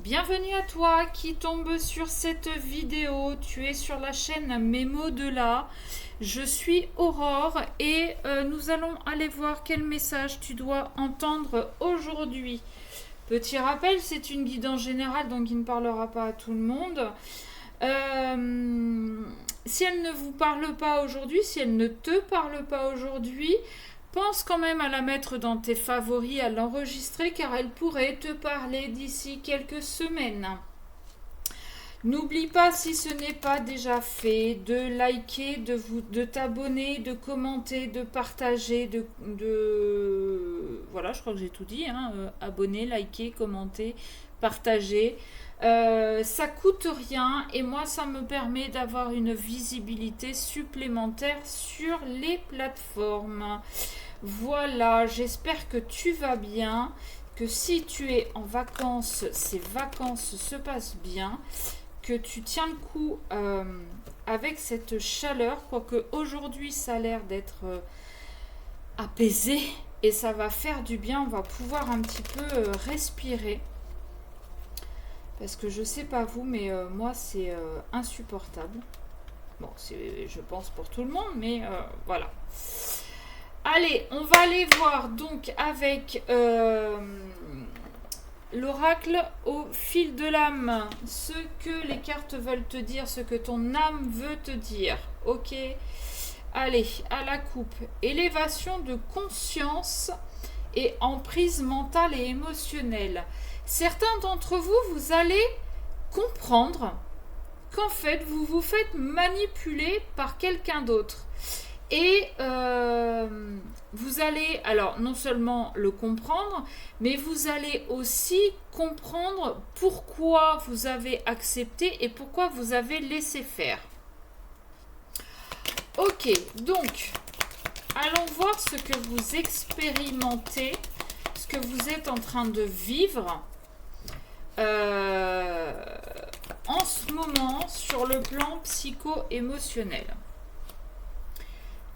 Bienvenue à toi qui tombe sur cette vidéo. Tu es sur la chaîne Mes mots de là. Je suis Aurore et nous allons aller voir quel message tu dois entendre aujourd'hui. Petit rappel, c'est une guidance générale donc il ne parlera pas à tout le monde. Si elle ne vous parle pas aujourd'hui, si elle ne te parle pas aujourd'hui, pense quand même à la mettre dans tes favoris, à l'enregistrer car elle pourrait te parler d'ici quelques semaines. N'oublie pas, si ce n'est pas déjà fait, de liker, de t'abonner, de commenter, de partager, Voilà, je crois que j'ai tout dit, hein. Abonner, liker, commenter, partager. Ça coûte rien et moi ça me permet d'avoir une visibilité supplémentaire sur les plateformes. Voilà, j'espère que tu vas bien, que si tu es en vacances, ces vacances se passent bien, que tu tiens le coup avec cette chaleur, quoique aujourd'hui ça a l'air d'être apaisé et ça va faire du bien, on va pouvoir un petit peu respirer. Parce que je sais pas vous, mais moi c'est insupportable. Bon, c'est, je pense pour tout le monde, mais voilà. Allez, on va aller voir donc avec l'oracle au fil de l'âme, ce que les cartes veulent te dire, ce que ton âme veut te dire. Ok. Allez, à la coupe. Élévation de conscience et emprise mentale et émotionnelle. Certains d'entre vous, vous allez comprendre qu'en fait, vous vous faites manipuler par quelqu'un d'autre. Et vous allez, alors non seulement le comprendre, mais vous allez aussi comprendre pourquoi vous avez accepté et pourquoi vous avez laissé faire. Ok, donc, allons voir ce que vous expérimentez, ce que vous êtes en train de vivre en ce moment sur le plan psycho-émotionnel.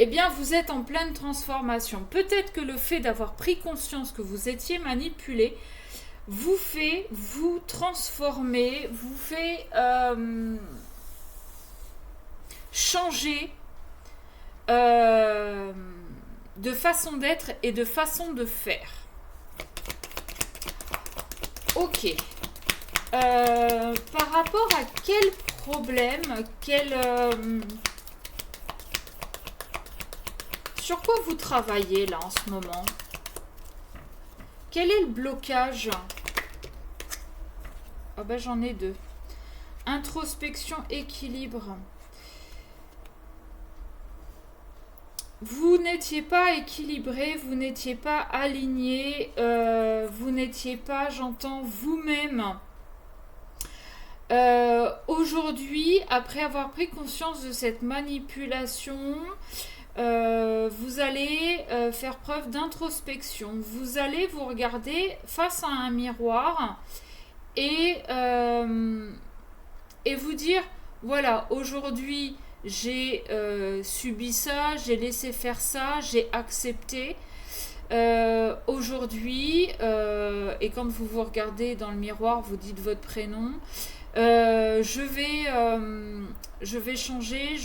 Eh bien, vous êtes en pleine transformation. Peut-être que le fait d'avoir pris conscience que vous étiez manipulé vous fait vous transformer, vous fait changer de façon d'être et de façon de faire. Ok. Par rapport à quel problème, sur quoi vous travaillez là en ce moment? Quel est le blocage? Ah ben j'en ai deux. Introspection, équilibre. Vous n'étiez pas équilibré, vous n'étiez pas aligné, vous n'étiez pas, j'entends, vous-même. Aujourd'hui, après avoir pris conscience de cette manipulation, vous allez faire preuve d'introspection. Vous allez vous regarder face à un miroir et vous dire, voilà, aujourd'hui j'ai subi ça, j'ai laissé faire ça, j'ai accepté. Aujourd'hui, et quand vous vous regardez dans le miroir, vous dites votre prénom. Je vais changer,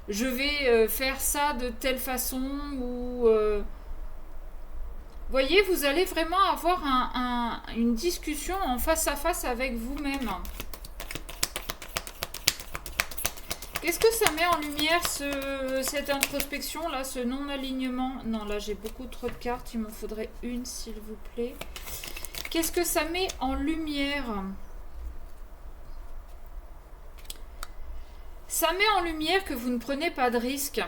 je vais faire ça de telle façon ou voyez, vous allez vraiment avoir une discussion en face à face avec vous-même. Qu'est-ce que ça met en lumière cette introspection là, ce non-alignement? Non, là j'ai beaucoup trop de cartes, il m'en faudrait une s'il vous plaît. Qu'est-ce que ça met en lumière? Ça met en lumière que vous ne prenez pas de risques.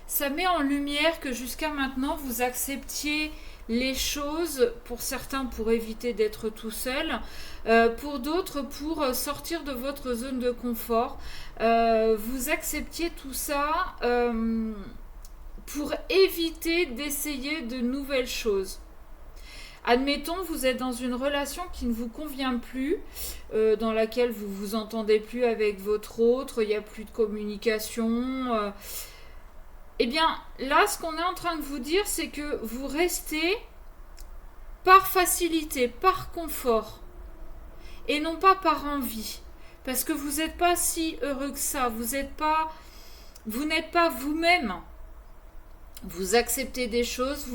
Ça met en lumière que jusqu'à maintenant, vous acceptiez les choses, pour certains pour éviter d'être tout seul, pour d'autres pour sortir de votre zone de confort. Vous acceptiez tout ça pour éviter d'essayer de nouvelles choses. Admettons, vous êtes dans une relation qui ne vous convient plus, dans laquelle vous ne vous entendez plus avec votre autre, il n'y a plus de communication. Eh bien, là, ce qu'on est en train de vous dire, c'est que vous restez par facilité, par confort, et non pas par envie. Parce que vous n'êtes pas si heureux que ça, vous n'êtes pas vous-même. Vous acceptez des choses,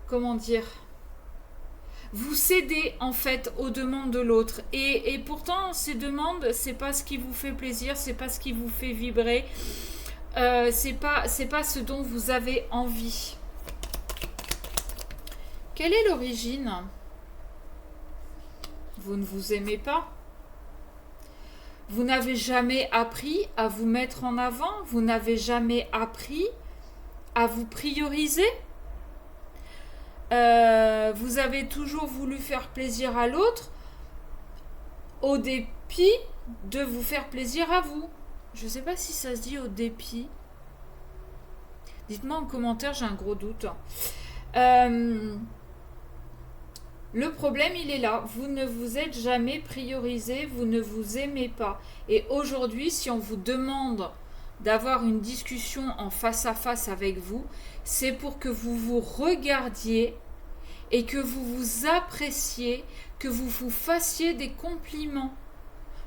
comment dire, vous cédez en fait aux demandes de l'autre. Et pourtant, ces demandes, c'est pas ce qui vous fait plaisir, c'est pas ce qui vous fait vibrer, c'est pas ce dont vous avez envie. Quelle est l'origine? Vous ne vous aimez pas? Vous n'avez jamais appris à vous mettre en avant? Vous n'avez jamais appris à vous prioriser? Vous avez toujours voulu faire plaisir à l'autre au dépit de vous faire plaisir à vous. Je ne sais pas si ça se dit au dépit. Dites-moi en commentaire, j'ai un gros doute. Le problème, il est là. Vous ne vous êtes jamais priorisé, vous ne vous aimez pas. Et aujourd'hui, si on vous demande d'avoir une discussion en face à face avec vous, c'est pour que vous vous regardiez et que vous vous appréciez, que vous vous fassiez des compliments.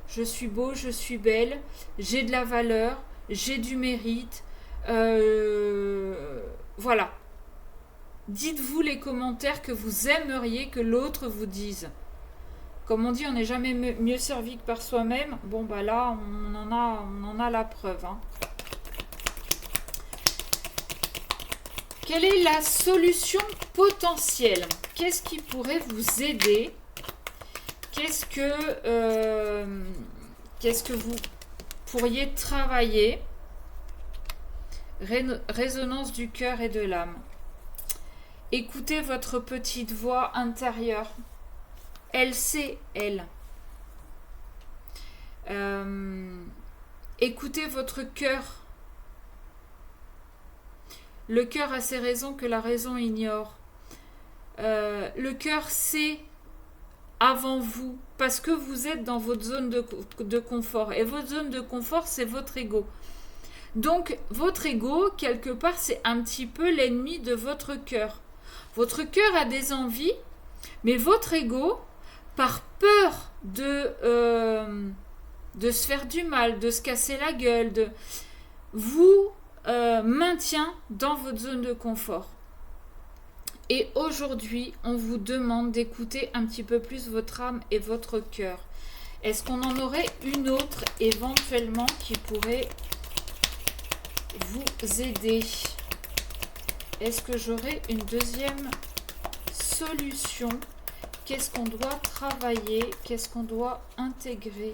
Je suis beau, je suis belle, j'ai de la valeur, j'ai du mérite. Voilà. Dites-vous les commentaires que vous aimeriez que l'autre vous dise. Comme on dit, on n'est jamais mieux servi que par soi-même. Bon, bah là, on en a la preuve. Hein. Quelle est la solution potentielle? Qu'est-ce qui pourrait vous aider? Qu'est-ce que vous pourriez travailler? Résonance du cœur et de l'âme. Écoutez votre petite voix intérieure. Elle sait, elle. Écoutez votre cœur. Le cœur a ses raisons que la raison ignore. Le cœur sait avant vous, parce que vous êtes dans votre zone de confort. Et votre zone de confort, c'est votre ego. Donc, votre ego, quelque part, c'est un petit peu l'ennemi de votre cœur. Votre cœur a des envies, mais votre ego, par peur de se faire du mal, de se casser la gueule, vous maintient dans votre zone de confort. Et aujourd'hui, on vous demande d'écouter un petit peu plus votre âme et votre cœur. Est-ce qu'on en aurait une autre éventuellement qui pourrait vous aider? Est-ce que j'aurai une deuxième solution? Qu'est-ce qu'on doit travailler? Qu'est-ce qu'on doit intégrer?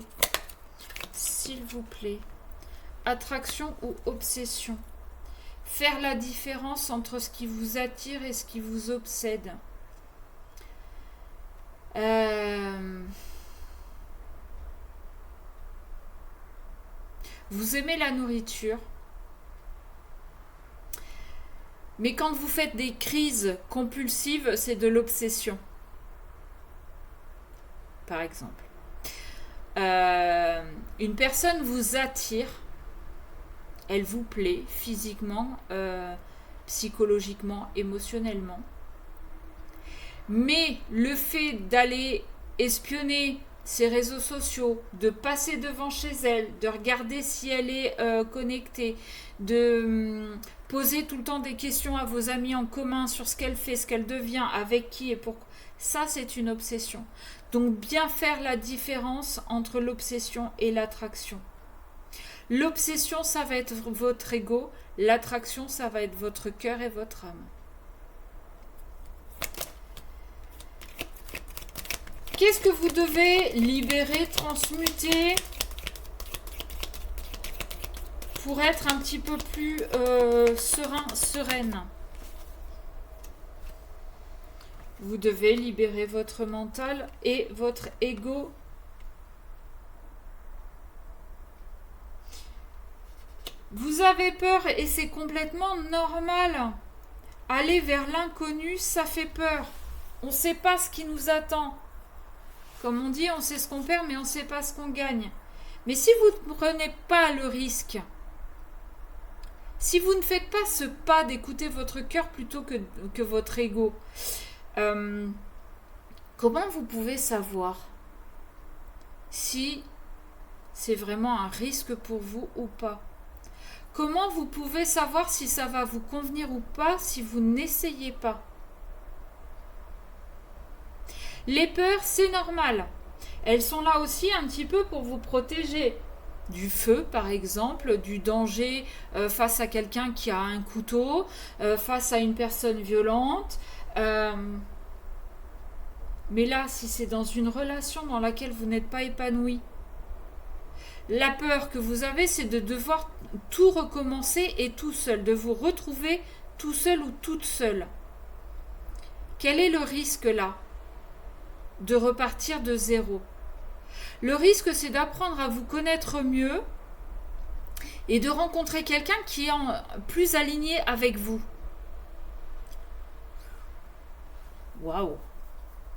S'il vous plaît. Attraction ou obsession? Faire la différence entre ce qui vous attire et ce qui vous obsède. Vous aimez la nourriture. Mais quand vous faites des crises compulsives, c'est de l'obsession. Par exemple. Une personne vous attire, elle vous plaît physiquement, psychologiquement, émotionnellement. Mais le fait d'aller espionner ses réseaux sociaux, de passer devant chez elle, de regarder si elle est connectée, de poser tout le temps des questions à vos amis en commun sur ce qu'elle fait, ce qu'elle devient, avec qui et pourquoi, ça c'est une obsession. Donc bien faire la différence entre l'obsession et l'attraction. L'obsession, ça va être votre ego. L'attraction, ça va être votre cœur et votre âme. Qu'est-ce que vous devez libérer, transmuter pour être un petit peu plus serein, sereine? Vous devez libérer votre mental et votre ego. Vous avez peur et c'est complètement normal. Aller vers l'inconnu, ça fait peur. On ne sait pas ce qui nous attend. Comme on dit, on sait ce qu'on perd, mais on ne sait pas ce qu'on gagne. Mais si vous ne prenez pas le risque, Si vous ne faites pas ce pas d'écouter votre cœur plutôt que votre ego, comment vous pouvez savoir si c'est vraiment un risque pour vous ou pas? Comment vous pouvez savoir si ça va vous convenir ou pas si vous n'essayez pas? Les peurs, c'est normal. Elles sont là aussi un petit peu pour vous protéger. Du feu, par exemple, du danger face à quelqu'un qui a un couteau, face à une personne violente. Mais là, si c'est dans une relation dans laquelle vous n'êtes pas épanoui, la peur que vous avez, c'est de devoir tout recommencer et tout seul, de vous retrouver tout seul ou toute seule. Quel est le risque là? De repartir de zéro. Le risque, c'est d'apprendre à vous connaître mieux et de rencontrer quelqu'un qui est plus aligné avec vous. Waouh!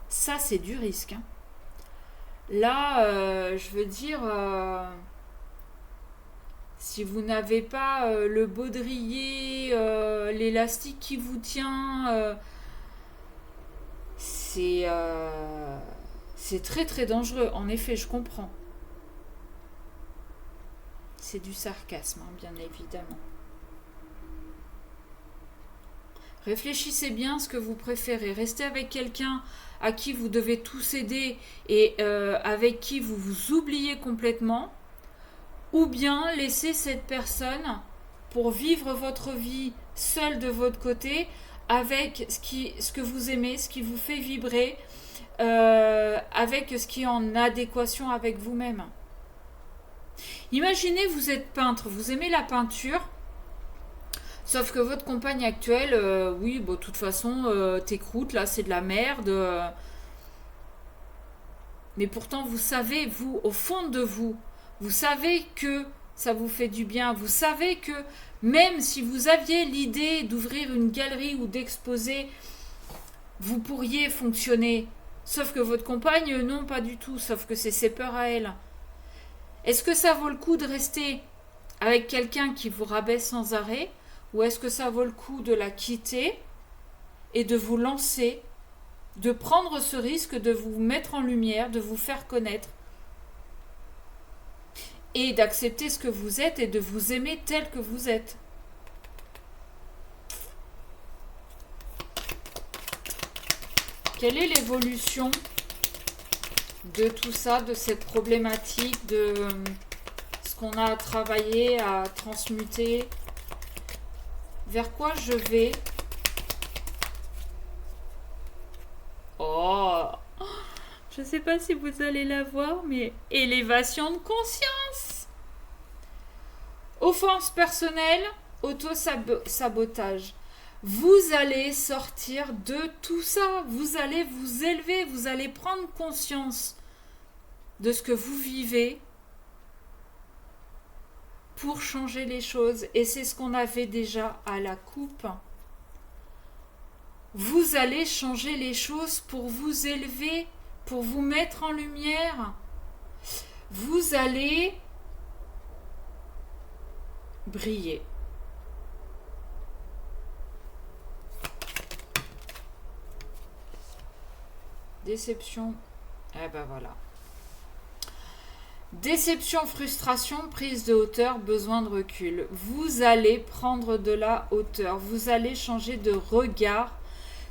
Ça, c'est du risque. Hein. Là, je veux dire, si vous n'avez pas le baudrier, l'élastique qui vous tient, c'est très très dangereux. En effet, je comprends. C'est du sarcasme, hein, bien évidemment. Réfléchissez bien à ce que vous préférez. Restez avec quelqu'un à qui vous devez tout céder et avec qui vous vous oubliez complètement, ou bien laissez cette personne pour vivre votre vie seule de votre côté avec ce que vous aimez, ce qui vous fait vibrer, avec ce qui est en adéquation avec vous-même. Imaginez, vous êtes peintre, vous aimez la peinture, sauf que votre compagne actuelle, oui, bon, de toute façon, tes croûtes, là, c'est de la merde. Mais pourtant, vous savez, vous, au fond de vous, vous savez que ça vous fait du bien. Vous savez que même si vous aviez l'idée d'ouvrir une galerie ou d'exposer, vous pourriez fonctionner. Sauf que votre compagne, non, pas du tout. Sauf que c'est ses peurs à elle. Est-ce que ça vaut le coup de rester avec quelqu'un qui vous rabaisse sans arrêt? Ou est-ce que ça vaut le coup de la quitter et de vous lancer, de prendre ce risque, de vous mettre en lumière, de vous faire connaître et d'accepter ce que vous êtes et de vous aimer tel que vous êtes? Quelle est l'évolution de tout ça, de cette problématique, de ce qu'on a à travailler, à transmuter? Vers quoi je vais? Oh, je ne sais pas si vous allez la voir, mais élévation de conscience. Offense personnelle, auto-sabotage. Vous allez sortir de tout ça. Vous allez vous élever, vous allez prendre conscience de ce que vous vivez pour changer les choses. Et c'est ce qu'on avait déjà à la coupe. Vous allez changer les choses pour vous élever, pour vous mettre en lumière. Vous allez briller. Déception. Eh ben voilà. Déception, frustration, prise de hauteur, besoin de recul. Vous allez prendre de la hauteur. Vous allez changer de regard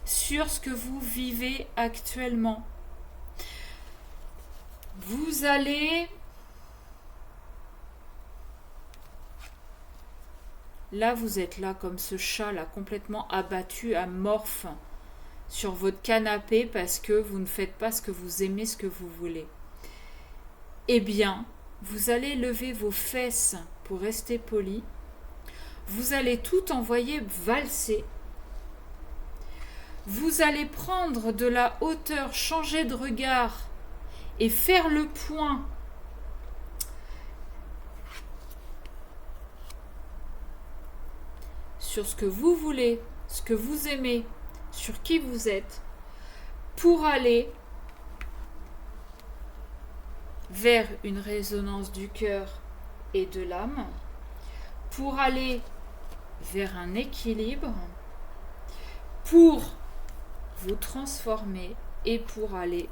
sur ce que vous vivez actuellement. Vous allez... Là, vous êtes là comme ce chat, là, complètement abattu, amorphe, sur votre canapé parce que vous ne faites pas ce que vous aimez, ce que vous voulez. Eh bien, vous allez lever vos fesses pour rester poli. Vous allez tout envoyer valser. Vous allez prendre de la hauteur, changer de regard et faire le point sur ce que vous voulez, ce que vous aimez, sur qui vous êtes, pour aller vers une résonance du cœur et de l'âme, pour aller vers un équilibre pour vous transformer et pour aller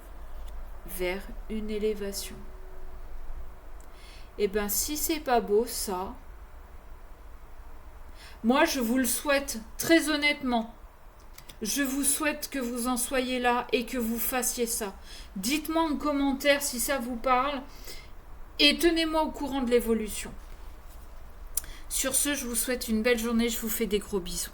vers une élévation. Et bien, si c'est pas beau ça, moi je vous le souhaite très honnêtement. Je vous souhaite que vous en soyez là et que vous fassiez ça. Dites-moi en commentaire si ça vous parle et tenez-moi au courant de l'évolution. Sur ce, je vous souhaite une belle journée, je vous fais des gros bisous.